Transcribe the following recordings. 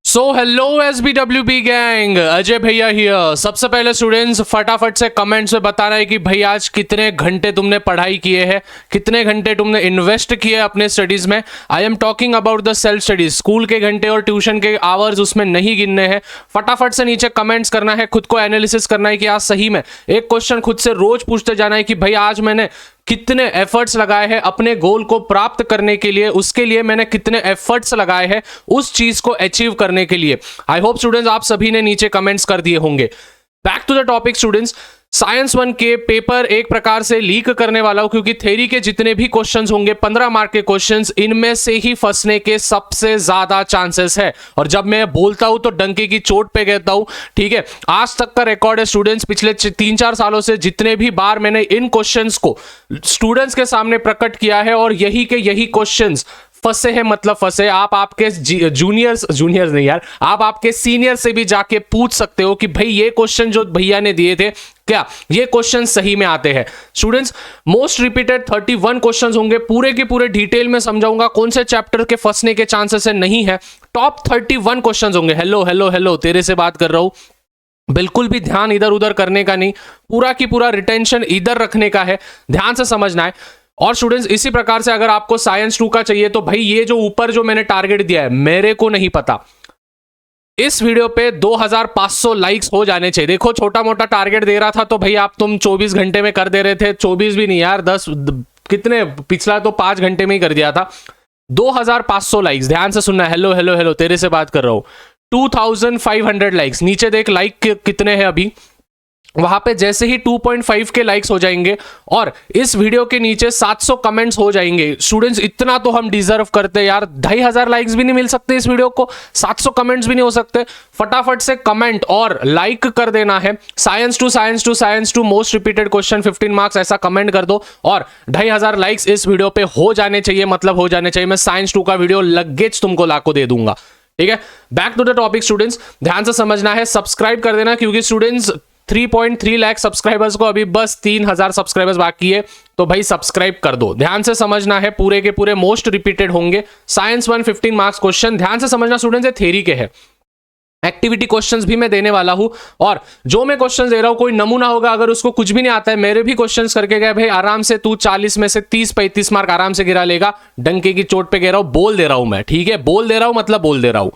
So hello SBWB gang, Ajay भैया here. सबसे पहले स्टूडेंट्स फटाफट से कमेंट्स में बताना है कि भाई आज कितने घंटे तुमने पढ़ाई किए हैं, कितने घंटे तुमने इन्वेस्ट किए अपने स्टडीज में। I am talking about the self studies, school के घंटे और ट्यूशन के आवर्स उसमें नहीं गिनने हैं। फटाफट से नीचे कमेंट्स करना है, खुद को एनालिसिस करना है कि आज सही में एक क्वेश्चन खुद से रोज पूछते जाना है कि भाई आज मैंने कितने एफर्ट्स लगाए हैं अपने गोल को प्राप्त करने के लिए, उसके लिए मैंने कितने एफर्ट्स लगाए हैं उस चीज को अचीव करने के लिए। आई होप स्टूडेंट्स आप सभी ने नीचे कमेंट्स कर दिए होंगे। Back to the topic students, science 1 के पेपर एक प्रकार से लीक करने वाला हूं क्योंकि थ्योरी के जितने भी क्वेश्चंस होंगे 15 मार्क के क्वेश्चंस, इनमें से ही फंसने के सबसे ज्यादा चांसेस है। और जब मैं बोलता हूं तो डंके की चोट पे कहता हूं, ठीक है। आज तक का रिकॉर्ड है स्टूडेंट्स, पिछले 3-4 सालों से जितने भी बार मैंने इन क्वेश्चंस को स्टूडेंट्स के सामने प्रकट किया है और यही के यही क्वेश्चंस फंसे हैं, मतलब फंसे। आप आपके जूनियर्स नहीं यार, आप आपके सीनियर से भी जाके पूछ सकते हो कि भाई ये क्वेश्चन जो भैया ने दिए थे, क्या ये क्वेश्चन सही में आते हैं। स्टूडेंट्स मोस्ट रिपीटेड 31 क्वेश्चंस होंगे, पूरे के पूरे डिटेल में समझाऊंगा कौन से चैप्टर के फंसने के चांसेस है, नहीं है। टॉप 31 क्वेश्चंस होंगे। हेलो हेलो हेलो, तेरे से बात कर रहा हूं। बिल्कुल भी ध्यान इधर उधर करने का नहीं, पूरा की पूरा रिटेंशन इधर रखने का है, ध्यान से समझना है। और स्टूडेंट्स इसी प्रकार से अगर आपको साइंस 2 का चाहिए तो भाई ये जो ऊपर जो मैंने टारगेट दिया है मेरे को नहीं पता, इस वीडियो पे 2500 लाइक्स हो जाने चाहिए। देखो छोटा मोटा टारगेट दे रहा था तो भाई आप तुम 24 घंटे में कर दे रहे थे, 24 भी नहीं यार, 10 कितने, पिछला तो 5 घंटे में ही कर दिया था। 2500 लाइक्स, ध्यान से सुनना। हेलो हेलो हेलो, तेरे से बात कर रहा हूं। 2500 लाइक्स, नीचे देख लाइक कितने हैं अभी। वहां पे जैसे ही 2.5 के लाइक्स हो जाएंगे और इस वीडियो के नीचे 700 कमेंट्स हो जाएंगे, स्टूडेंट्स इतना तो हम डिजर्व करते हैं यार। 2500 लाइक्स भी नहीं मिल सकते इस वीडियो को, 700 कमेंट्स भी नहीं हो सकते। फटाफट से कमेंट और लाइक कर देना है। Science two most repeated question 15 marks, ऐसा कमेंट कर दो और 2500 लाइक्स इस वीडियो पे हो जाने चाहिए, मतलब हो जाने चाहिए। मैं साइंस 2 का वीडियो लगेज तुमको लाको दे दूंगा, ठीक है। Back to the topic students, ध्यान से समझना है, सब्सक्राइब कर देना क्योंकि स्टूडेंट्स 3.3 लाख सब्सक्राइबर्स को अभी बस 3000 सब्सक्राइबर्स बाकी है, तो भाई सब्सक्राइब कर दो। ध्यान से समझना है, पूरे के पूरे मोस्ट रिपीटेड होंगे। साइंस 1 15 मार्क्स क्वेश्चन, ध्यान से समझना स्टूडेंट्स, ये थ्योरी के है। एक्टिविटी क्वेश्चंस भी मैं देने वाला हूं और जो मैं क्वेश्चंस दे रहा हूं कोई नमूना होगा, अगर उसको कुछ भी नहीं आता है, मेरे भी क्वेश्चंस करके गए भाई आराम से तू 40 में से 30-35 मार्क आराम से गिरा लेगा। डंके की चोट पे कह रहा हूं, बोल दे रहा हूं मैं, ठीक है, बोल दे रहा हूं मतलब बोल दे रहा हूं।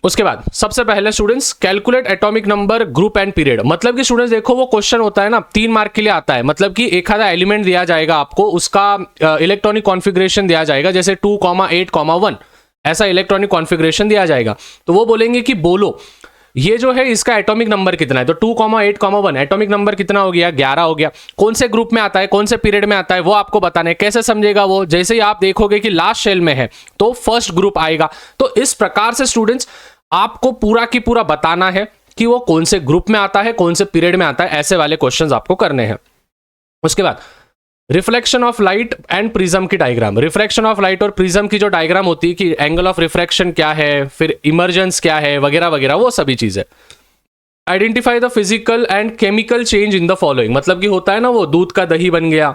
उसके बाद सबसे पहले students calculate atomic number group and period. मतलब कि स्टूडेंट्स देखो वो क्वेश्चन होता है ना 3 मार्क के लिए आता है, मतलब कि एक आधा एलिमेंट दिया जाएगा आपको, उसका इलेक्ट्रॉनिक कॉन्फ़िगरेशन दिया जाएगा, जैसे 2,8,1 ऐसा इलेक्ट्रॉनिक कॉन्फ़िगरेशन दिया जाएगा। तो वो बोलेंगे कि बोलो ये जो है इसका एटॉमिक नंबर कितना है, तो 2,8,1 एटॉमिक नंबर कितना हो गया, 11 हो गया। कौन से ग्रुप में आता है, कौन से पीरियड में आता है, वो आपको बताना है। कैसे समझेगा वो, जैसे ही आप देखोगे कि लास्ट शेल में है तो फर्स्ट ग्रुप आएगा। तो इस प्रकार से स्टूडेंट्स आपको पूरा की पूरा बताना है कि वो कौन से ग्रुप में आता है, कौन से पीरियड में आता है, ऐसे वाले क्वेश्चंस आपको करने हैं। उसके बाद reflection of light and prism की डायग्राम। रिफ्लेक्शन ऑफ लाइट और प्रिज्म की जो डायग्राम होती है कि एंगल ऑफ रिफ्रैक्शन क्या है, फिर इमर्जेंस क्या है, वगैरह वगैरह, वो सभी चीजें। Identify the physical and chemical change in the following. मतलब कि होता है ना वो दूध का दही बन गया,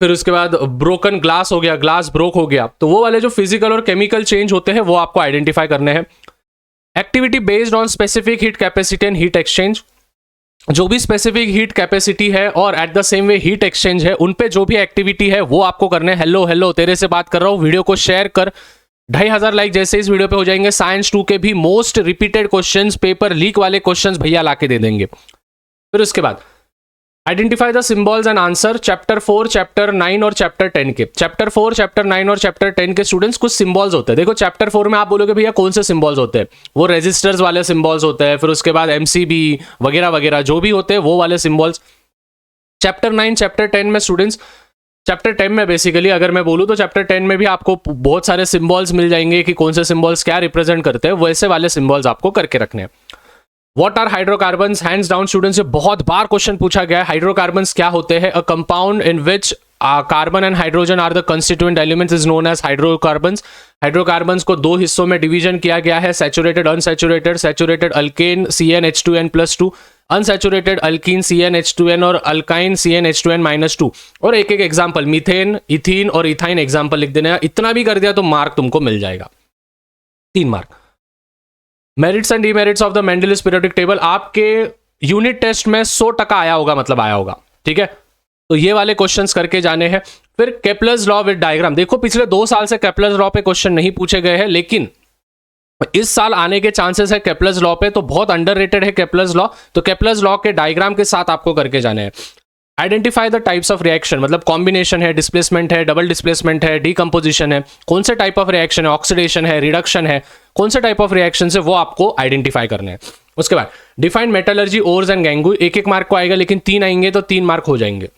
फिर उसके बाद ब्रोकन ग्लास हो गया, ग्लास ब्रोक हो गया, तो वो वाले जो फिजिकल और केमिकल चेंज होते हैं वो आपको आइडेंटिफाई करने हैं। Activity based on specific heat capacity and heat exchange. जो भी स्पेसिफिक हीट कैपेसिटी है और at the same way heat exchange है, उन पे जो भी एक्टिविटी है वो आपको करने हैं। हेलो हेलो, तेरे से बात कर रहा हूं। वीडियो को शेयर कर, 2500 लाइक जैसे इस वीडियो पे हो जाएंगे, साइंस 2 के भी most repeated questions, paper leak वाले क्वेश्चंस भैया लाके दे देंगे। फिर उसके बाद identify the symbols and answer. Chapter 4, chapter 9 और चैप्टर 10 के, चैप्टर 4, चैप्टर 9 और चैप्टर 10 के स्टूडेंट्स कुछ सिंबल्स होते हैं। देखो चैप्टर 4 में आप बोलोगे भैया कौन से सिंबल्स होते हैं, वो रेजिस्टर्स वाले सिंबल्स होते हैं, फिर उसके बाद MCB वगैरह वगैरह जो भी होते हैं वो वाले सिंबल्स। चैप्टर 9, चैप्टर 10 में स्टूडेंट्स, चैप्टर 10 में बेसिकली अगर मैं बोलूँ तो चैप्टर 10 में भी आपको बहुत सारे सिंबल्स मिल जाएंगे कि कौन से सिंबल्स क्या रिप्रेजेंट करते हैं, वैसे वाले सिंबल्स आपको करके रखने हैं। What are hydrocarbons? Hands down students से बहुत बार क्वेश्चन पूछा गया है, हाइड्रोकार्बन्स क्या होते हैं। A compound in which carbon and hydrogen are the constituent elements is known as hydrocarbons. Hydrocarbons को 2 हिस्सों में डिवीजन किया गया है, saturated unsaturated. Saturated alkane CnH2n+2, unsaturated alkene CnH2n और अल्काइन CnH2n-2। और एक एक एग्जाम्पल मीथेन, इथीन और इथाइन एग्जाम्पल लिख देना। इतना भी कर दिया तो मार्क तुमको मिल जाएगा। 3 mark. Merits and demerits of the Mendeleev's periodic table, आपके यूनिट टेस्ट में 100% आया होगा, मतलब आया होगा, ठीक है। तो ये वाले क्वेश्चंस करके जाने हैं। फिर केपलर्स लॉ विद डायग्राम, देखो पिछले 2 साल से केपलर्स लॉ पे क्वेश्चन नहीं पूछे गए हैं, लेकिन इस साल आने के चांसेस है केपलर्स लॉ पे, तो बहुत अंडररेटेड है केपलर्स लॉ। तो केपलर्स लॉ के डायग्राम के साथ आपको करके जाने हैं। Identify the types of reaction, मतलब कॉम्बिनेशन है, डिस्प्लेसमेंट है, डबल डिस्प्लेसमेंट है, डीकंपोजिशन है, कौन से टाइप ऑफ रिएक्शन है, ऑक्सीडेशन है, रिडक्शन है, कौन से टाइप ऑफ रिएक्शन है वो आपको आइडेंटिफाई करने हैं। उसके बाद define metallurgy, ores and gangue, 1-1 mark को आएगा, लेकिन 3 आएंगे तो 3 मार्क हो जाएंगे।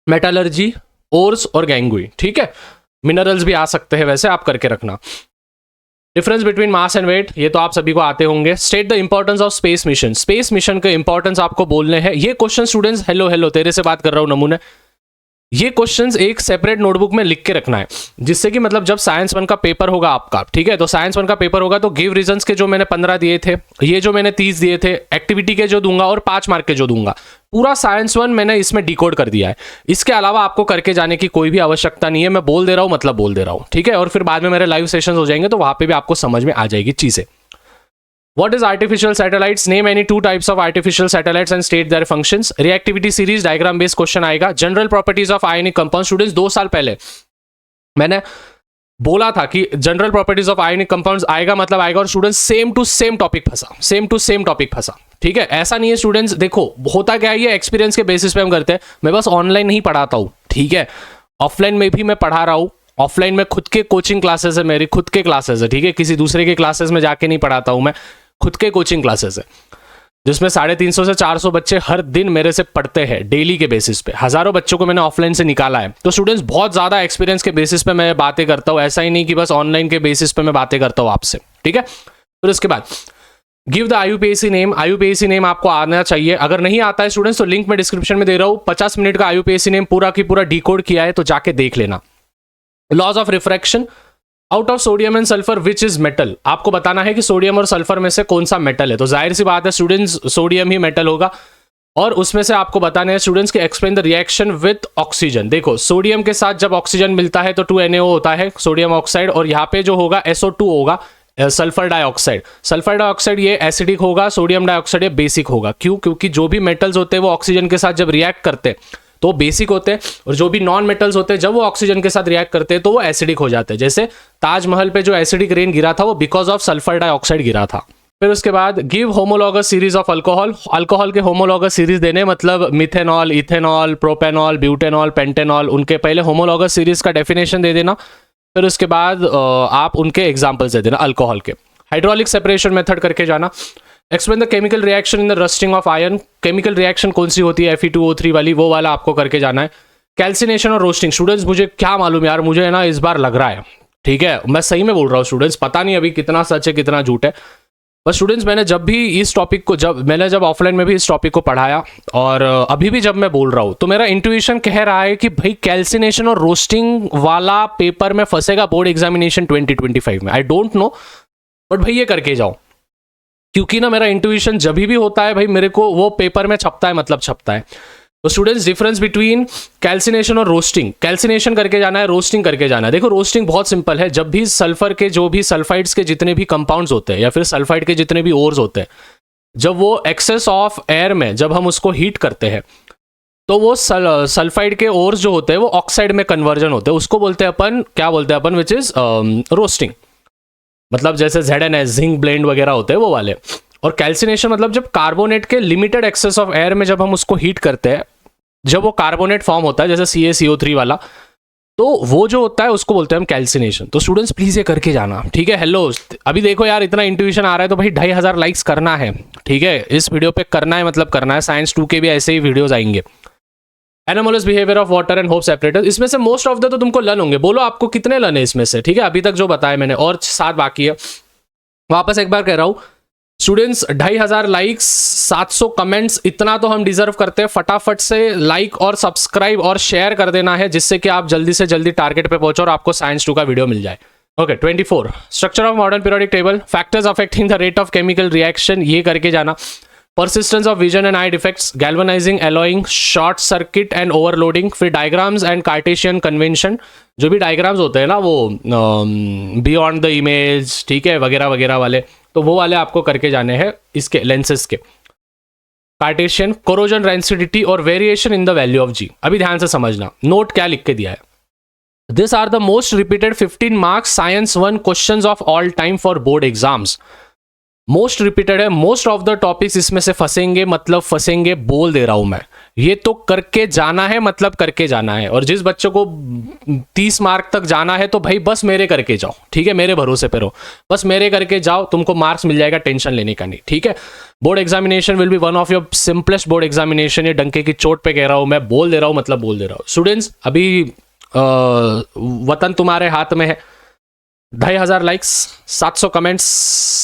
मेटलर्जी, ओर्स और गैंगुई, ठीक है। मिनरल्स भी आ सकते हैं वैसे, आप करके रखना। Difference between mass and weight, ये तो आप सभी को आते होंगे। State the importance of space mission, space mission के इंपॉर्टेंस आपको बोलने हैं। ये क्वेश्चन स्टूडेंट्स, हेलो तेरे से बात कर रहा हूं नमूने, ये क्वेश्चंस एक सेपरेट नोटबुक में लिख के रखना है, जिससे कि मतलब जब साइंस 1 का पेपर होगा आपका, ठीक है, तो साइंस 1 का पेपर होगा तो गिव रीजंस के जो मैंने 15 दिए थे, ये जो मैंने 30 दिए थे, एक्टिविटी के जो दूंगा और 5 मार्क के जो दूंगा, पूरा साइंस 1 मैंने इसमें डिकोड कर दिया है। इसके अलावा आपको करके जाने की कोई भी आवश्यकता नहीं है, मैं बोल दे रहा हूं मतलब बोल दे रहा हूं, ठीक है। और फिर बाद में मेरे लाइव सेशंस हो जाएंगे तो वहां पे भी आपको समझ में आ जाएगी चीजें। What is artificial satellites? Name any 2 types of artificial satellites and state their functions. Reactivity series diagram based question आएगा। General properties of ionic compounds, students 2 साल पहले मैंने बोला था कि general properties of ionic compounds आएगा, मतलब आएगा, और students same to same topic फंसा, ठीक है। ऐसा नहीं है स्टूडेंट्स, देखो होता क्या है, ये एक्सपीरियंस के बेसिस पे हम करते हैं। मैं बस ऑनलाइन नहीं पढ़ाता हूँ, ठीक है, ऑफलाइन में भी मैं पढ़ा रहा हूँ। ऑफलाइन में खुद के कोचिंग क्लासेस है, मेरी खुद के क्लासेस है, ठीक है, किसी दूसरे के क्लासेस में जाके नहीं पढ़ाता हूँ मैं, खुद के कोचिंग क्लासेस है, जिसमें 350 से 400 बच्चे हर दिन मेरे से पढ़ते हैं डेली के बेसिस पे। हजारों बच्चों को मैंने ऑफलाइन से निकाला है। तो स्टूडेंट्स बहुत ज्यादा एक्सपीरियंस के बेसिस पे मैं बातें करता हूँ, ऐसा ही नहीं कि बस ऑनलाइन के बेसिस पे मैं बातें करता हूँ आपसे, ठीक है। फिर उसके बाद give the IUPAC name, IUPAC name आपको आना चाहिए। अगर नहीं आता है स्टूडेंट्स तो लिंक में डिस्क्रिप्शन में दे रहा हूँ, 50 मिनट का IUPAC नेम पूरा की पूरा डिकोड किया है, तो जाके देख लेना। Laws of refraction, out of sodium and sulphur which is metal, आपको बताना है कि सोडियम और सल्फर में से कौन सा मेटल है। तो जाहिर सी बात है स्टूडेंट्स, सोडियम ही मेटल होगा, और उसमें से आपको बताना है स्टूडेंट्स के explain the reaction with oxygen. देखो सोडियम के साथ जब ऑक्सीजन मिलता है तो 2NaO होता है, सोडियम ऑक्साइड, और यहाँ पे जो होगा SO2 होगा, सल्फर डाइऑक्साइड। सल्फर डाइऑक्साइड ये एसिडिक होगा, सोडियम डाइऑक्साइड ये बेसिक होगा। क्यों? क्योंकि जो भी मेटल्स होते हैं वो ऑक्सीजन के साथ जब रिएक्ट करते हैं तो बेसिक होते हैं, और जो भी नॉन मेटल्स होते हैं जब वो ऑक्सीजन के साथ रिएक्ट करते हैं तो वो एसिडिक हो जाते हैं। जैसे ताजमहल पे जो एसिडिक रेन गिरा था वो बिकॉज ऑफ सल्फर डाइऑक्साइड गिरा था। फिर उसके बाद give homologous series of alcohol, alcohol के होमोलॉगस सीरीज देने, मतलब methanol, ethanol, propanol, butanol, pentanol, उनके पहले होमोलॉगस सीरीज का डेफिनेशन दे देना। फिर उसके बाद आप उनके एग्जाम्पल्स दे देना अल्कोहल के। हाइड्रोलिक सेपरेशन मेथड करके जाना। Explain the chemical reaction in the rusting of iron, chemical reaction कौन सी होती है, Fe2O3 वाली, वो वाला आपको करके जाना है। कैल्सिनेशन और रोस्टिंग, स्टूडेंट्स मुझे क्या मालूम यार, मुझे है ना इस बार लग रहा है, ठीक है, मैं सही में बोल रहा हूँ स्टूडेंट्स, पता नहीं अभी कितना सच है कितना झूठ है, बस स्टूडेंट्स मैंने जब भी इस टॉपिक को जब ऑफलाइन में भी इस टॉपिक को पढ़ाया और अभी भी जब मैं बोल रहा हूँ तो मेरा इंट्यूशन कह रहा है कि भाई कैल्सिनेशन और रोस्टिंग वाला पेपर में फंसेगा बोर्ड एग्जामिनेशन 2025 में। आई डोंट नो, बट भाई ये करके जाओ, क्योंकि ना मेरा इंट्यूशन जब भी होता है भाई मेरे को वो पेपर में छपता है, मतलब छपता है। तो स्टूडेंट्स डिफरेंस बिटवीन कैल्सिनेशन और रोस्टिंग, कैल्सिनेशन करके जाना है, रोस्टिंग करके जाना है। देखो रोस्टिंग बहुत सिंपल है, जब भी सल्फर के जो भी सल्फाइड्स के जितने भी कंपाउंड्स होते हैं या फिर सल्फाइड के जितने भी ओर्स होते हैं, जब वो एक्सेस ऑफ एयर में जब हम उसको हीट करते हैं तो वो सल्फाइड के ओर्स जो होते हैं वो ऑक्साइड में कन्वर्जन होते हैं, उसको बोलते हैं अपन, क्या बोलते हैं अपन, विच इज रोस्टिंग। मतलब जैसे ZnS, जिंक ब्लेंड वगैरह होते हैं वो वाले। और कैल्सिनेशन मतलब जब कार्बोनेट के लिमिटेड एक्सेस ऑफ एयर में जब हम उसको हीट करते हैं, जब वो कार्बोनेट फॉर्म होता है जैसे CaCO3 वाला, तो वो जो होता है उसको बोलते हैं हम कैल्सिनेशन। तो स्टूडेंट्स प्लीज ये करके जाना, ठीक है। हेलो, अभी देखो यार इतना इंट्यूशन आ रहा है तो भाई 2500 लाइक्स करना है, ठीक है, इस वीडियो पे करना है, मतलब करना है। साइंस 2 के भी ऐसे ही वीडियोज आएंगे। Anomalous behaviour of water and hope separator, इसमें से मोस्ट ऑफ द तो तुमको लर्न होंगे, बोलो आपको कितने लर्न है इसमें से, ठीक है, अभी तक जो बताया मैंने, और 7 बाकी है। वापस एक बार कह रहा हूं स्टूडेंट्स, 2500 लाइक्स, 700 कमेंट्स, इतना तो हम डिजर्व करते हैं। फटाफट से लाइक और सब्सक्राइब और शेयर कर देना है, जिससे कि आप जल्दी से जल्दी टारगेट पे पहुंचो और आपको साइंस 2 का वीडियो मिल जाए। Okay 24 structure of modern periodic table, factors affecting the rate of chemical reaction, ये करके जाना। Persistence of vision and I defects, galvanising, alloying, short circuit and overloading, फिर डायग्राम्स एंड कार्टेशियन कन्वेंशन, जो भी diagrams होते हैं ना वो बियॉन्ड द इमेज, ठीक है, वगैरह वगैरह वाले, तो वो वाले आपको करके जाने हैं इसके लेंसेज के। कार्टेशियन, कोरोजन रेंसिडिटी और variation in the value of g. अभी ध्यान से समझना, नोट क्या लिख के दिया है। This are the most repeated 15 marks science 1 questions of all time for board exams. Most repeated है, मोस्ट ऑफ द टॉपिक्स इसमें से फंसेंगे, मतलब फंसेंगे बोल दे रहा हूं मैं। ये तो करके जाना है, मतलब करके जाना है। और जिस बच्चों को 30 मार्क तक जाना है तो भाई बस मेरे करके जाओ, ठीक है, मेरे भरोसे पे रहो, बस मेरे करके जाओ, तुमको मार्क्स मिल जाएगा, टेंशन लेने का नहीं, ठीक है। Board examination will be one of your simplest board examination. ये डंके की चोट पे कह रहा हूं मैं, बोल दे रहा हूं, मतलब बोल दे रहा हूं। स्टूडेंट्स, अभी वतन तुम्हारे हाथ में है। 2500 लाइक्स, 700 कमेंट्स,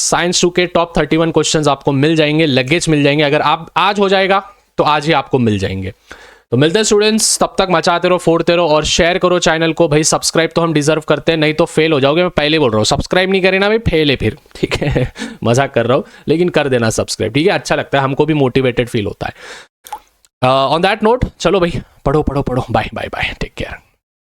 साइंस 2 के टॉप 31 क्वेश्चंस आपको मिल जाएंगे, लगेज मिल जाएंगे। अगर आप आज हो जाएगा तो आज ही आपको मिल जाएंगे। तो मिलते हैं स्टूडेंट्स, तब तक मचाते रहो, फोड़ते रहो और शेयर करो चैनल को। भाई सब्सक्राइब तो हम डिजर्व करते हैं, नहीं तो फेल हो जाओगे। मैं पहले बोल रहा हूँ, सब्सक्राइब नहीं करें ना भाई, फेल है फिर, ठीक है। मजाक कर रहा हूँ, लेकिन कर देना सब्सक्राइब, ठीक है, अच्छा लगता है, हमको भी मोटिवेटेड फील होता है। ऑन दैट नोट, चलो भाई, पढ़ो पढ़ो पढ़ो, bye bye bye, take care.